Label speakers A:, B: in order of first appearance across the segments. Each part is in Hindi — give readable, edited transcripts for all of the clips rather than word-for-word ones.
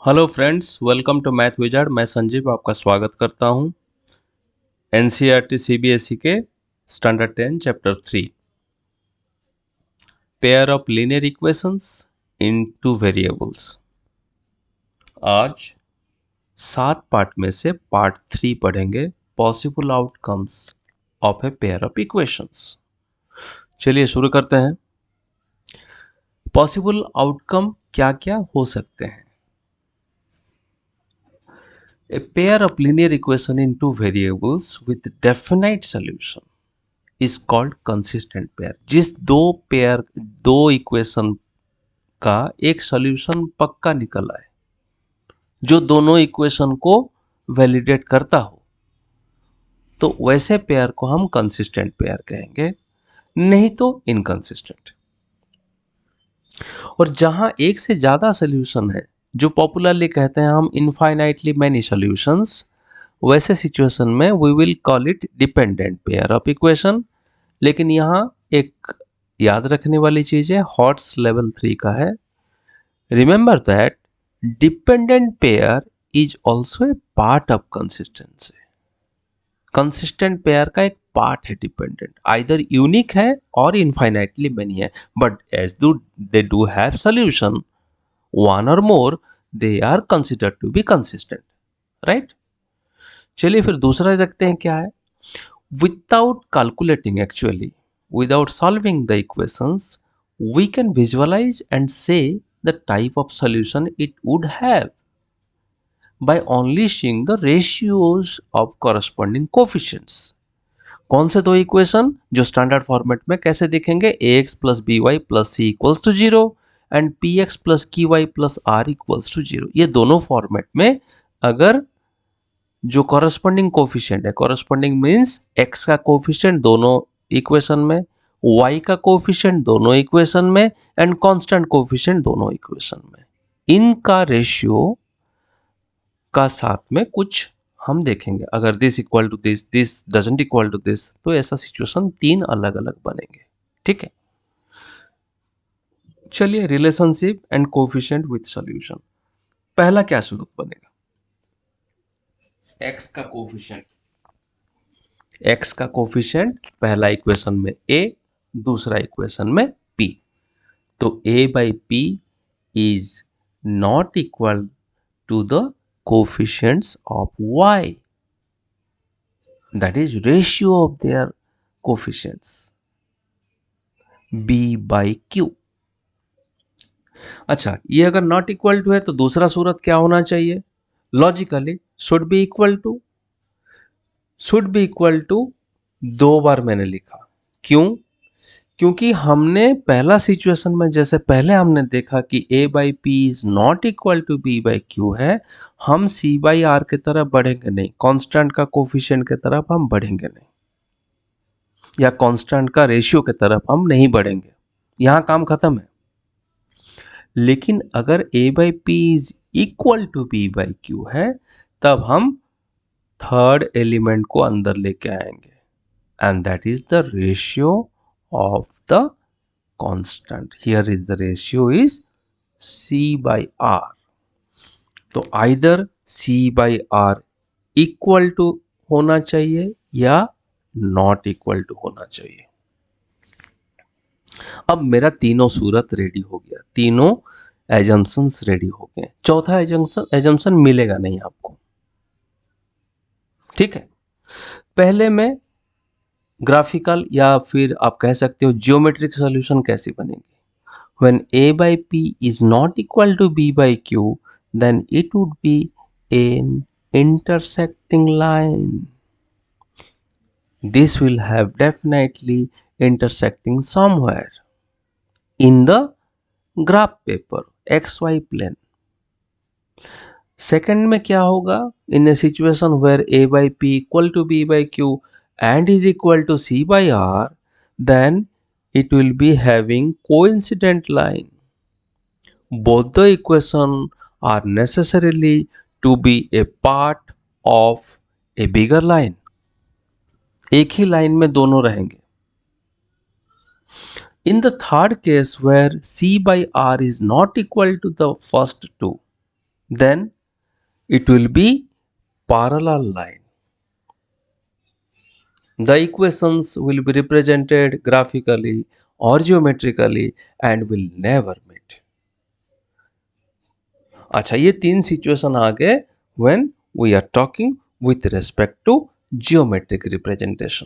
A: Hello friends, welcome to math wizard. मैं संजीव आपका स्वागत करता हूं एनसीईआरटी सीबीएसई के standard 10 chapter 3 pair of linear equations in two variables. आज 7 पार्ट में से पार्ट 3 पढ़ेंगे, possible outcomes of a pair of equations. चलिए शुरू करते हैं। पॉसिबल आउटकम क्या क्या हो सकते हैं? A pair of linear equation in two variables with definite solution is called consistent pair। जिस दो इक्वेशन का एक सॉल्यूशन पक्का निकल आए, जो दोनों इक्वेशन को वैलिडेट करता हो, तो वैसे पेयर को हम कंसिस्टेंट पेयर कहेंगे, नहीं तो इनकंसिस्टेंट। और जहां एक से ज्यादा सॉल्यूशन है, जो पॉपुलरली कहते हैं हम इनफाइनाइटली मैनी सॉल्यूशंस, वैसे सिचुएशन में we will call it dependent pair of equation. लेकिन यहाँ एक याद रखने वाली चीज है, हॉट्स लेवल 3 का है। Remember that dependent pair is also a part of consistency. Consistent pair का एक पार्ट है डिपेंडेंट, आइदर यूनिक है और इनफाइनाइटली मेनी है, but as though they do have solution one और more, they are considered to be consistent, right. चलिए फिर दूसरा देखते हैं क्या है। Without calculating, actually, without solving the equations, we can visualize and say the type of solution it would have by only seeing the ratios of corresponding coefficients। कौन से दो इक्वेशन जो स्टैंडर्ड फॉर्मेट में कैसे दिखेंगे? ax plus B Y plus C equals to 0 and P X plus Q Y plus R equals to 0। ये दोनों फॉर्मेट में अगर जो कॉरस्पॉन्डिंग कोफिशिएंट है, कॉरस्पॉन्डिंग मीन्स x का कोफिशिएंट दोनों इक्वेशन में, y का कोफिशिएंट दोनों इक्वेशन में एंड कांस्टेंट कोफिशिएंट दोनों इक्वेशन में, इनका रेशियो का साथ में कुछ हम देखेंगे। अगर this equal to this, this doesn't equal to this, तो ऐसा सिचुएशन 3 अलग अलग बनेंगे, ठीक है। चलिए, relationship and coefficient with solution. पहला क्या सूरत बनेगा? x का कोफिशिएंट, x का कोफिशिएंट पहला इक्वेशन में a, दूसरा इक्वेशन में p। तो a by p is not equal to the coefficients of y, that is ratio of their coefficients b by q। अच्छा, ये अगर नॉट इक्वल टू है तो दूसरा सूरत क्या होना चाहिए? Logically should be equal to. Should be equal to 2 बार मैंने लिखा, क्यों? क्योंकि हमने पहला सिचुएशन में जैसे पहले हमने देखा कि a by P is not equal to b by Q है, हम c बाई आर की तरफ बढ़ेंगे नहीं, कांस्टेंट का कोफिशिएंट की तरफ हम बढ़ेंगे नहीं, या कांस्टेंट का रेशियो की तरफ हम नहीं बढ़ेंगे, यहां काम खत्म है। लेकिन अगर a by P is equal to b by Q है, तब हम थर्ड एलिमेंट को अंदर लेके आएंगे, and that is the ratio of the constant। Here is the ratio is c by r। तो either c by r equal to होना चाहिए या not equal to होना चाहिए। अब मेरा तीनों सूरत रेडी हो गया, तीनों एजम्पशंस रेडी हो गए। चौथा एजम्पशन मिलेगा नहीं आपको, ठीक है। पहले में ग्राफिकल या फिर आप कह सकते हो जियोमेट्रिक सॉल्यूशन कैसी बनेगी? When a by p is not equal to b by q, then it would be an intersecting line। This will have definitely intersecting somewhere in the graph paper, xy plane। Second में क्या होगा? In a situation where a by p equal to b by q and is equal to c by r, then it will be having coincident line। Both the equations are necessarily to be a part of a bigger line। एक ही लाइन में दोनों रहेंगे। In the third case where c by r is not equal to the first two, then it will be parallel line. The equations will be represented graphically or geometrically and will never meet. अच्छा, ये तीन सिचुएशन आ गए when we are talking with respect to geometric representation.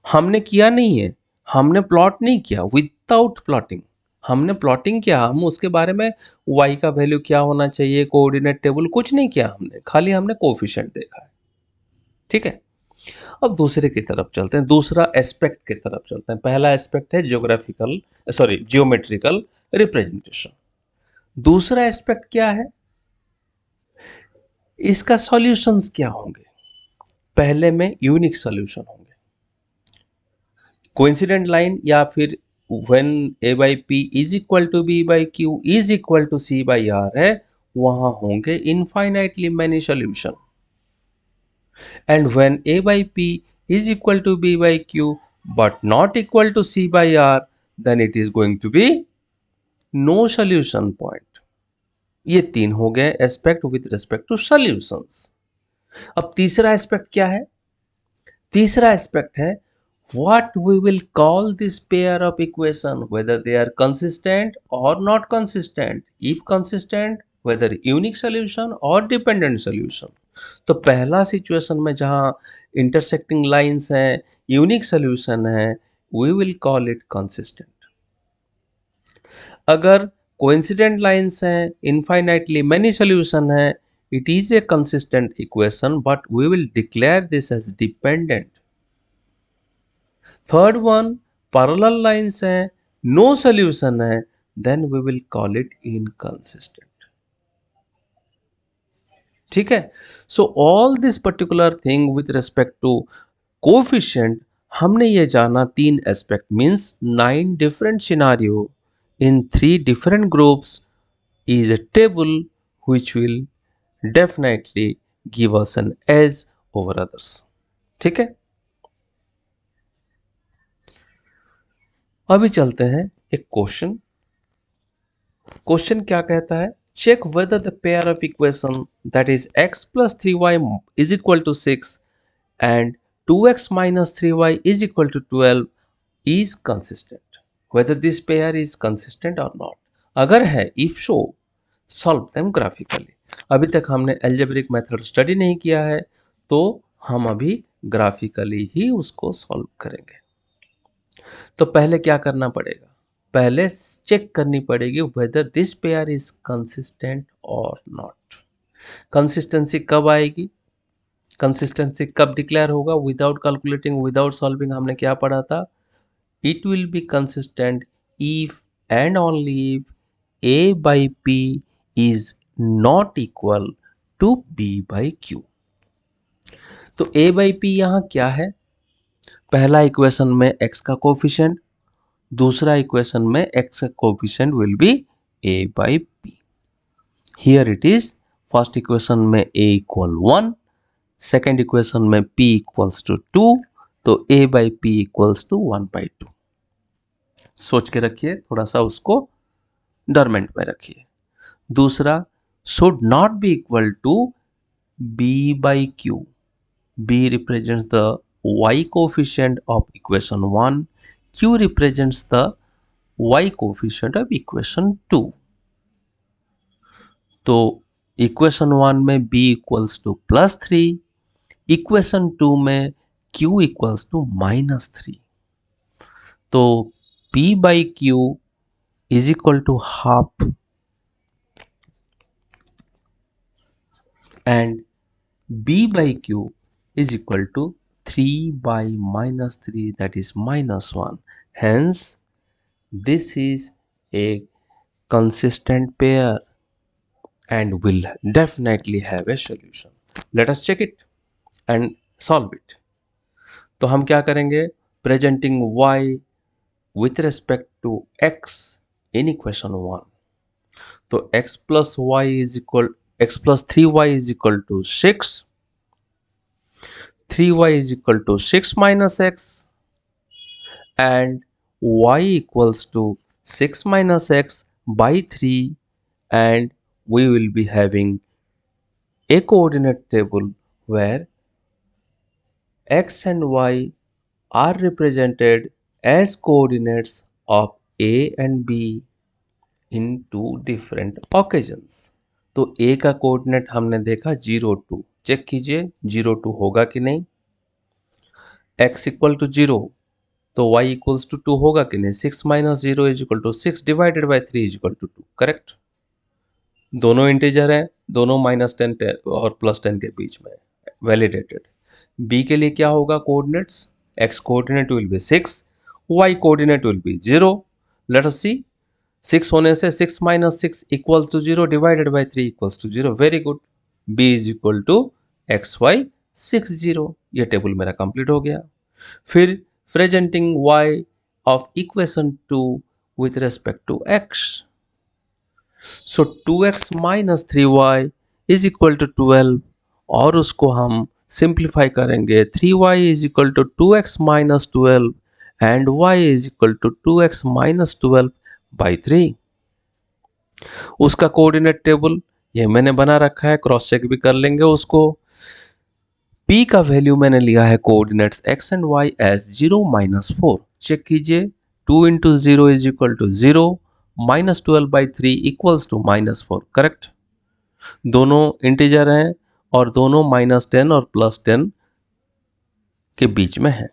A: हमने किया नहीं है, हमने प्लॉट नहीं किया विदाउट प्लॉटिंग. हमने प्लॉटिंग किया, हम उसके बारे में y का वैल्यू क्या होना चाहिए, कोऑर्डिनेट टेबल कुछ नहीं किया हमने, खाली हमने कोफिशिएंट देखा है. ठीक है. अब दूसरे की तरफ चलते हैं, दूसरा एस्पेक्ट की तरफ चलते हैं. पहला एस्पेक्ट है जियोग्राफिकल जियोमेट्रिकल रिप्रेजेंटेशन. दूसरा एस्पेक्ट क्या है, इसका सॉल्यूशंस क्या होंगे. पहले में यूनिक सॉल्यूशन होंगे. कोइंसिडेंट लाइन या फिर when a by p is equal to b by q is equal to c by r है, वहां होंगे infinitely many solution. And when a by p is equal to b by q but not equal to c by r, then it is going to be no solution point. ये तीन हो गए aspect with respect to solutions. अब तीसरा एस्पेक्ट क्या है, तीसरा एस्पेक्ट है what we will call this pair of equation, whether they are consistent or not consistent. If consistent, whether unique solution or dependent solution. तो पहला सिचुएशन में जहां इंटरसेक्टिंग लाइंस हैं, यूनिक सॉल्यूशन है, we will call it consistent. अगर कोइंसिडेंट लाइंस हैं, इनफाइनाइटली मेनी सॉल्यूशन है, it is a consistent equation but we will declare this as dependent. Third one parallel lines हैं, नो सॉल्यूशन है, then we will call it inconsistent. ठीक है. So all this particular thing with respect to coefficient, हमने ये जाना तीन aspect means 9 different scenario in 3 different groups is a table which will definitely give us an edge over others. ठीक है. अभी चलते हैं एक क्वेश्चन. क्वेश्चन क्या कहता है, check whether the pair of equation that is x plus 3y is equal to 6 and 2x minus 3y is equal to 12 is consistent. Whether this pair is consistent or not. अगर है, if so, solve them graphically. अभी तक हमने एल्जेब्रिक मेथड स्टडी नहीं किया है, तो हम अभी ग्राफिकली ही उसको सॉल्व करेंगे. तो पहले क्या करना पड़ेगा, पहले चेक करनी पड़ेगी whether this pair is consistent और नॉट. कंसिस्टेंसी कब आएगी, कंसिस्टेंसी कब डिक्लेयर होगा, विदाउट कैलकुलेटिंग विदाउट सॉल्विंग. हमने क्या पढ़ा था, it will be consistent if and only if a by p is not equal to b by q. तो a by p यहां क्या है, पहला इक्वेशन में x का कोफिशिएंट, दूसरा इक्वेशन में x का coefficient will be a by p. Here it is, first equation में a इक्वल 1, सेकेंड इक्वेशन में p इक्वल्स टू 2, तो a by p equals to 1 by 2. सोच के रखिए, थोड़ा सा उसको डॉर्मेंट में रखिए. दूसरा, should not be equal to b by q. b represents the y coefficient of equation 1, q represents the y coefficient of equation 2. तो इक्वेशन 1 में b इक्वल्स टू +3, इक्वेशन 2 में q इक्वल्स टू -3. तो p by q is equal to half and b by q is equal to 3 by -3, that is -1. Hence this is a consistent pair and will definitely have a solution. Let us check it and solve it. तो हम क्या करेंगे, presenting y with respect to x in equation 1. तो x plus 3y is equal to 6, 3y is equal to 6 minus x, and y equals to 6 minus x by 3 and we will be having a coordinate table where x and y are represented as coordinates of a and b in two different occasions. तो a का कोऑर्डिनेट हमने देखा 0 2, चेक कीजिए 0 2 होगा कि नहीं। x इक्वल टू 0 तो y इक्वल्स टू 2 होगा कि नहीं। 6 minus 0 is equal to 6 divided by 3 is equal to 2, correct. दोनों इंटीजर हैं, दोनों -10 और +10 के बीच में, वैलिडेटेड। b के लिए क्या होगा coordinates, x coordinate will be 6, y coordinate will be 0। Let us see, 6 होने से 6 minus 6 equals to 0 divided by 3 equals to 0, very good. b is equal to xy 60, ये टेबल मेरा कंप्लीट हो गया। फिर presenting y of equation 2 with respect to x, so 2x minus 3y is equal to 12, और उसको हम सिंप्लीफाई करेंगे। 3y is equal to 2x minus 12 and y is equal to 2x minus 12 by 3। उसका कोऑर्डिनेट टेबल ये मैंने बना रखा है, क्रॉस चेक भी कर लेंगे उसको। p का वैल्यू मैंने लिया है coordinates x and y as 0 minus 4, check कीजिए 2 into 0 is equal to 0, minus 12 by 3 equals to -4, correct. दोनों इंटीजर हैं और दोनों -10 और +10 के बीच में है।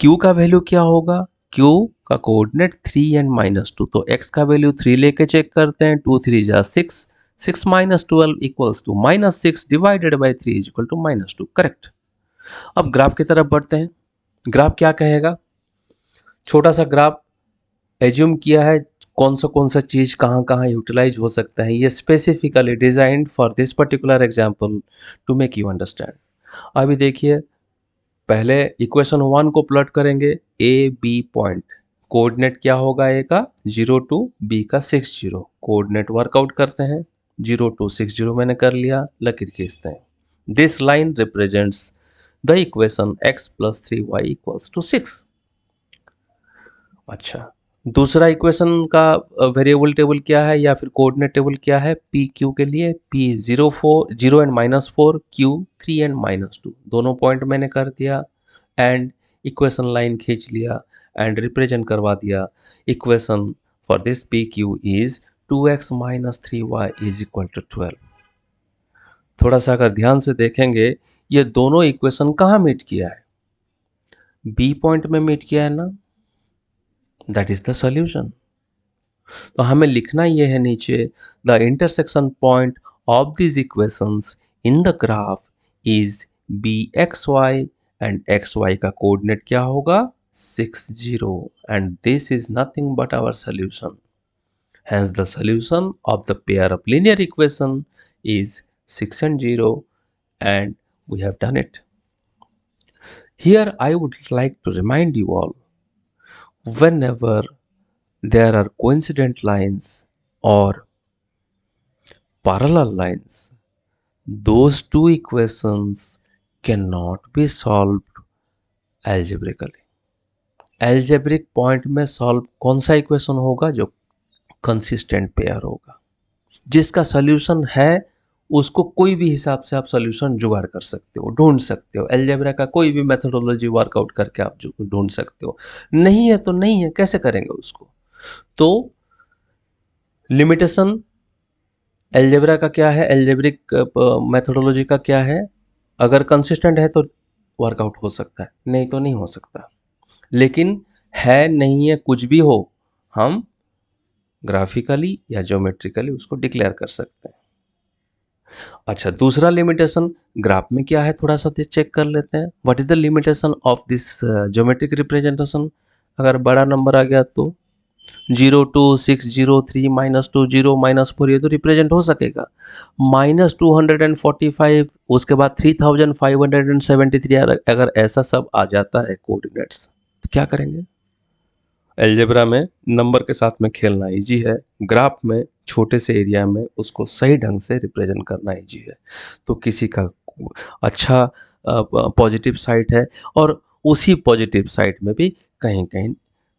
A: q का वैल्यू क्या होगा, q का कोऑर्डिनेट 3 एंड -2, तो x का वैल्यू 3 लेके चेक करते हैं। 2 3 जा 6, 6 minus 12 equals to -6 divided by 3 is equal to -2, correct. अब ग्राफ की तरफ बढ़ते हैं। ग्राफ क्या कहेगा, छोटा सा ग्राफ एज्यूम किया है कौन सा चीज कहाँ कहाँ यूटिलाइज हो सकता है। ये specifically designed for this particular example to make you understand. अभी देखिए, पहले इक्वेशन 1 को प्लॉट करेंगे, ए बी पॉइंट, कोऑर्डिनेट क्या होगा ए का 0 2, बी का 6 0, कोऑर्डिनेट वर्कआउट करते हैं। 0 2 6 0 मैंने कर लिया, लकीर खींचते हैं। This line represents the equation x plus 3y equals to 6। अच्छा, दूसरा इक्वेशन का वेरिएबल टेबल क्या है या फिर कोऑर्डिनेट टेबल क्या है, पी क्यू के लिए p 0 एंड -4, q 3 एंड -2, दोनों पॉइंट मैंने कर दिया एंड इक्वेशन लाइन खींच लिया एंड रिप्रेजेंट करवा दिया। Equation for this P Q is 2x minus 3y is equal to 12। थोड़ा सा अगर ध्यान से देखेंगे, ये दोनों इक्वेशन कहाँ मीट किया है, बी पॉइंट में मीट किया है ना, दैट इज द सॉल्यूशन। तो हमें लिखना यह है नीचे, the intersection point of this equations in the graph is B X Y and X Y का कोऑर्डिनेट क्या होगा 6 0, and this is nothing but our solution. Hence the solution of the pair of linear equation is 6 and 0, and we have done it. Here I would like to remind you all, whenever there are coincident lines or parallel lines, those two equations cannot be solved algebraically. Algebraic point में solve कौन सा equation होगा, जो कंसिस्टेंट पेयर होगा, जिसका सॉल्यूशन है उसको कोई भी हिसाब से आप सॉल्यूशन जुगाड़ कर सकते हो, ढूंढ सकते हो। अलजेब्रा का कोई भी मेथोडोलॉजी वर्कआउट करके आप ढूंढ सकते हो। नहीं है तो नहीं है, कैसे करेंगे उसको। तो लिमिटेशन अलजेब्रा का क्या है, एल्जेब्रिक मेथोडोलॉजी का क्या है, अगर कंसिस्टेंट है तो वर्कआउट हो सकता है, नहीं तो नहीं हो सकता। लेकिन है नहीं है कुछ भी हो, हम ग्राफिकली या ज्योमेट्रिकली उसको डिक्लेयर कर सकते हैं। अच्छा, दूसरा लिमिटेशन ग्राफ में क्या है, थोड़ा सा चेक कर लेते हैं। What is the limitation of this geometric representation. अगर बड़ा नंबर आ गया तो 0 2 6 0 3 -2 0 -4, ये तो रिप्रेजेंट हो सकेगा। -245, उसके बाद 3573, अगर ऐसा सब आ जाता है कोऑर्डिनेट्स, तो क्या करेंगे। अलजेब्रा में नंबर के साथ में खेलना इजी है, ग्राफ में छोटे से एरिया में उसको सही ढंग से रिप्रेजेंट करना इजी है। तो किसी का अच्छा पॉजिटिव साइड है और उसी पॉजिटिव साइड में भी कहीं कहीं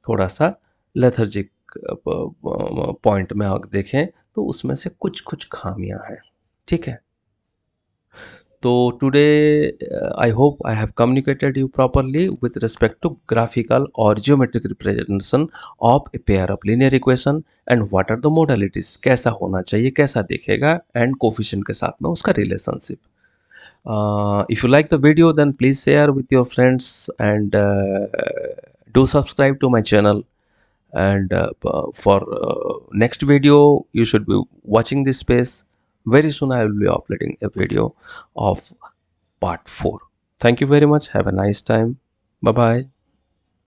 A: थोड़ा सा लेथर्जिक पॉइंट में अगर देखें तो उसमें से कुछ कुछ खामियां हैं, ठीक है। तो today I hope I have communicated you properly with respect to graphical or geometric representation of a pair of linear equation and what are the modalities, कैसा होना चाहिए, कैसा दिखेगा, and coefficient के साथ में उसका relationship. If you like the video, then please share with your friends and do subscribe to my channel. And for next video, you should be watching this space. Very soon, I will be uploading a video of part 4. Thank you very much. Have a nice time. Bye bye.